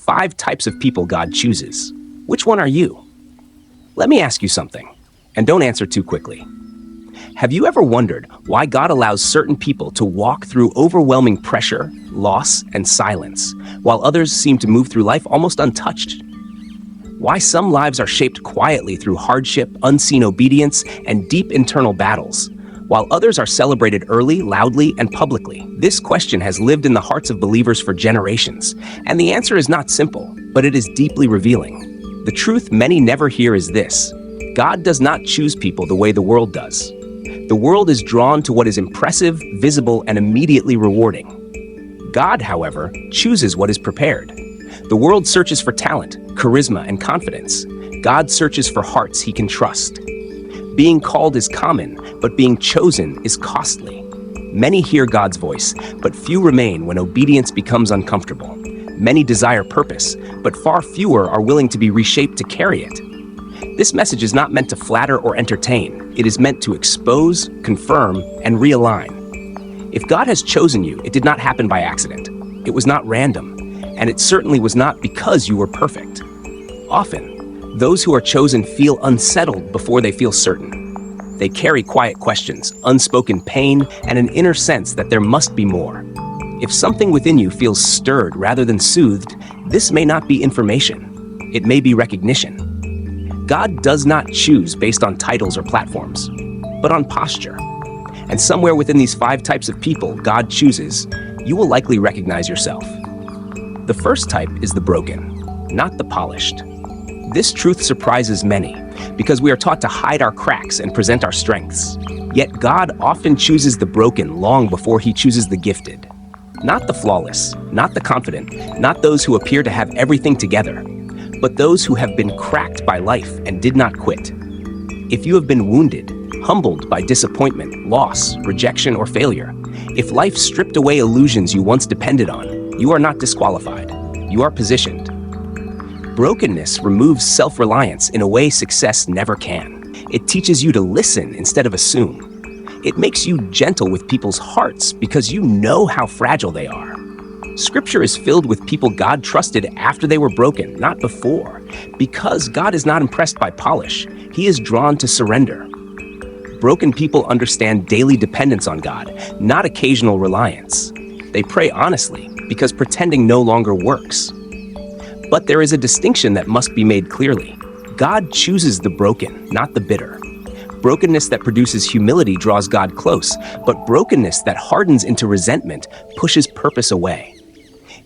5 types of people God chooses. Which one are you? Let me ask you something, and don't answer too quickly. Have you ever wondered why God allows certain people to walk through overwhelming pressure, loss, and silence, while others seem to move through life almost untouched? Why some lives are shaped quietly through hardship, unseen obedience, and deep internal battles, while others are celebrated early, loudly, and publicly? This question has lived in the hearts of believers for generations, and the answer is not simple, but it is deeply revealing. The truth many never hear is this: God does not choose people the way the world does. The world is drawn to what is impressive, visible, and immediately rewarding. God, however, chooses what is prepared. The world searches for talent, charisma, and confidence. God searches for hearts he can trust. Being called is common, but being chosen is costly. Many hear God's voice, but few remain when obedience becomes uncomfortable. Many desire purpose, but far fewer are willing to be reshaped to carry it. This message is not meant to flatter or entertain. It is meant to expose, confirm, and realign. If God has chosen you, it did not happen by accident. It was not random, and it certainly was not because you were perfect. Often, those who are chosen feel unsettled before they feel certain. They carry quiet questions, unspoken pain, and an inner sense that there must be more. If something within you feels stirred rather than soothed, this may not be information. It may be recognition. God does not choose based on titles or platforms, but on posture. And somewhere within these 5 types of people God chooses, you will likely recognize yourself. The first type is the broken, not the polished. This truth surprises many because we are taught to hide our cracks and present our strengths. Yet God often chooses the broken long before he chooses the gifted. Not the flawless, not the confident, not those who appear to have everything together, but those who have been cracked by life and did not quit. If you have been wounded, humbled by disappointment, loss, rejection, or failure, if life stripped away illusions you once depended on, you are not disqualified. You are positioned. Brokenness removes self-reliance in a way success never can. It teaches you to listen instead of assume. It makes you gentle with people's hearts because you know how fragile they are. Scripture is filled with people God trusted after they were broken, not before. Because God is not impressed by polish, he is drawn to surrender. Broken people understand daily dependence on God, not occasional reliance. They pray honestly because pretending no longer works. But there is a distinction that must be made clearly. God chooses the broken, not the bitter. Brokenness that produces humility draws God close, but brokenness that hardens into resentment pushes purpose away.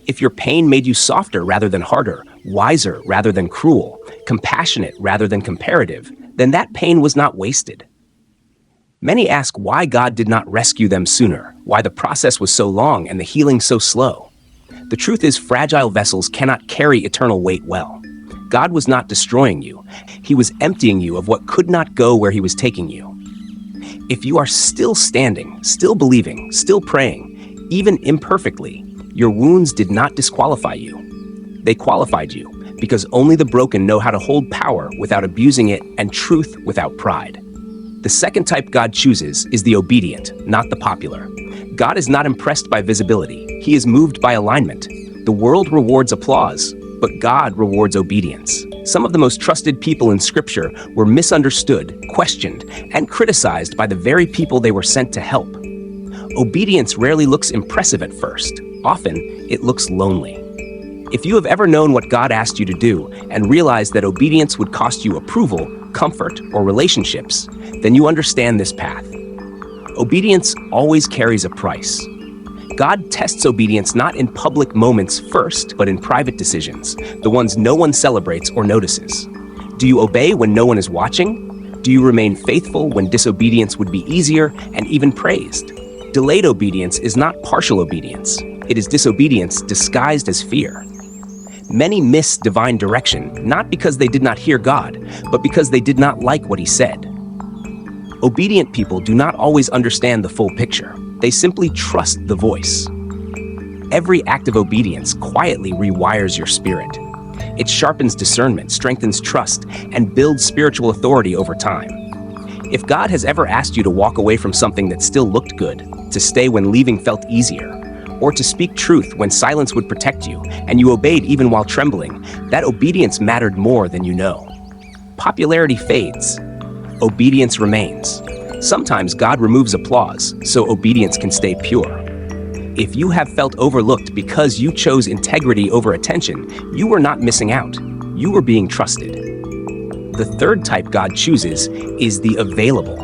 If your pain made you softer rather than harder, wiser rather than cruel, compassionate rather than comparative, then that pain was not wasted. Many ask why God did not rescue them sooner, why the process was so long and the healing so slow. The truth is, fragile vessels cannot carry eternal weight well. God was not destroying you. He was emptying you of what could not go where he was taking you. If you are still standing, still believing, still praying, even imperfectly, your wounds did not disqualify you. They qualified you because only the broken know how to hold power without abusing it and truth without pride. The second type God chooses is the obedient, not the popular. God is not impressed by visibility. He is moved by alignment. The world rewards applause, but God rewards obedience. Some of the most trusted people in Scripture were misunderstood, questioned, and criticized by the very people they were sent to help. Obedience rarely looks impressive at first. Often, it looks lonely. If you have ever known what God asked you to do and realized that obedience would cost you approval, comfort, or relationships, then you understand this path. Obedience always carries a price. God tests obedience not in public moments first, but in private decisions, the ones no one celebrates or notices. Do you obey when no one is watching? Do you remain faithful when disobedience would be easier and even praised? Delayed obedience is not partial obedience. It is disobedience disguised as fear. Many miss divine direction, not because they did not hear God, but because they did not like what he said. Obedient people do not always understand the full picture. They simply trust the voice. Every act of obedience quietly rewires your spirit. It sharpens discernment, strengthens trust, and builds spiritual authority over time. If God has ever asked you to walk away from something that still looked good, to stay when leaving felt easier, or to speak truth when silence would protect you, and you obeyed even while trembling, that obedience mattered more than you know. Popularity fades. Obedience remains. Sometimes God removes applause so obedience can stay pure. If you have felt overlooked because you chose integrity over attention, you were not missing out. You were being trusted. The third type God chooses is the available,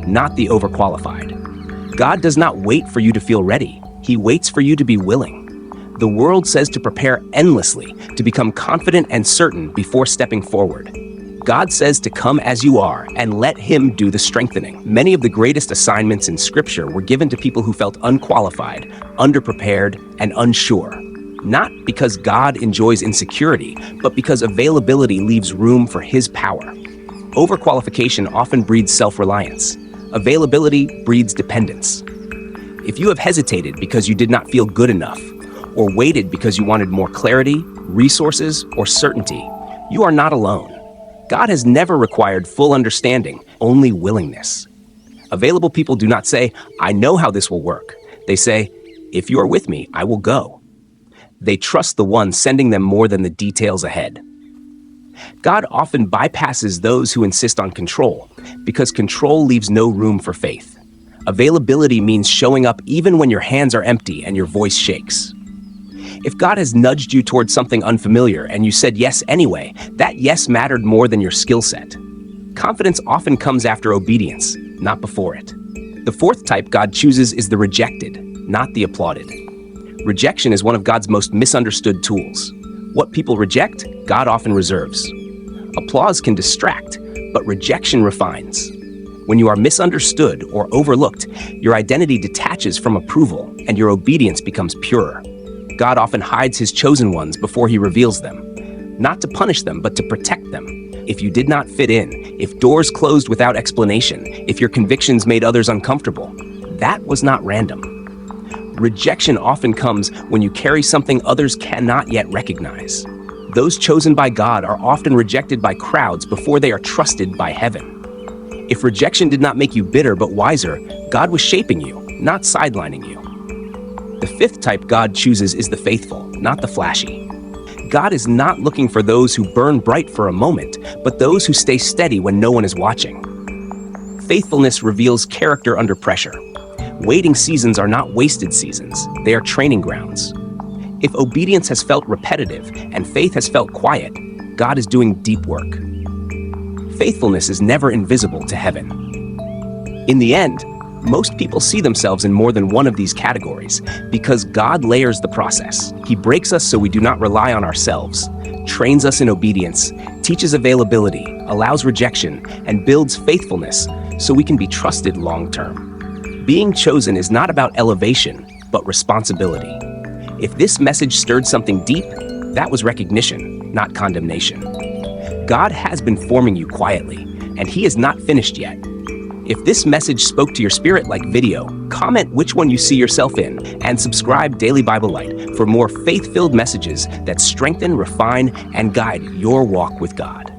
not the overqualified. God does not wait for you to feel ready. He waits for you to be willing. The world says to prepare endlessly, to become confident and certain before stepping forward. God says to come as you are and let Him do the strengthening. Many of the greatest assignments in Scripture were given to people who felt unqualified, underprepared, and unsure. Not because God enjoys insecurity, but because availability leaves room for His power. Overqualification often breeds self-reliance. Availability breeds dependence. If you have hesitated because you did not feel good enough, or waited because you wanted more clarity, resources, or certainty, you are not alone. God has never required full understanding, only willingness. Available people do not say, "I know how this will work." They say, "If you are with me, I will go." They trust the one sending them more than the details ahead. God often bypasses those who insist on control, because control leaves no room for faith. Availability means showing up even when your hands are empty and your voice shakes. If God has nudged you towards something unfamiliar and you said yes anyway, that yes mattered more than your skill set. Confidence often comes after obedience, not before it. The fourth type God chooses is the rejected, not the applauded. Rejection is one of God's most misunderstood tools. What people reject, God often reserves. Applause can distract, but rejection refines. When you are misunderstood or overlooked, your identity detaches from approval and your obedience becomes purer. God often hides His chosen ones before He reveals them, not to punish them, but to protect them. If you did not fit in, if doors closed without explanation, if your convictions made others uncomfortable, that was not random. Rejection often comes when you carry something others cannot yet recognize. Those chosen by God are often rejected by crowds before they are trusted by heaven. If rejection did not make you bitter but wiser, God was shaping you, not sidelining you. The fifth type God chooses is the faithful, not the flashy. God is not looking for those who burn bright for a moment, but those who stay steady when no one is watching. Faithfulness reveals character under pressure. Waiting seasons are not wasted seasons, they are training grounds. If obedience has felt repetitive and faith has felt quiet, God is doing deep work. Faithfulness is never invisible to heaven. In the end, most people see themselves in more than one of these categories because God layers the process. He breaks us so we do not rely on ourselves, trains us in obedience, teaches availability, allows rejection, and builds faithfulness so we can be trusted long-term. Being chosen is not about elevation, but responsibility. If this message stirred something deep, that was recognition, not condemnation. God has been forming you quietly, and He is not finished yet. If this message spoke to your spirit like video, comment which one you see yourself in, and subscribe Daily Bible Light for more faith-filled messages that strengthen, refine, and guide your walk with God.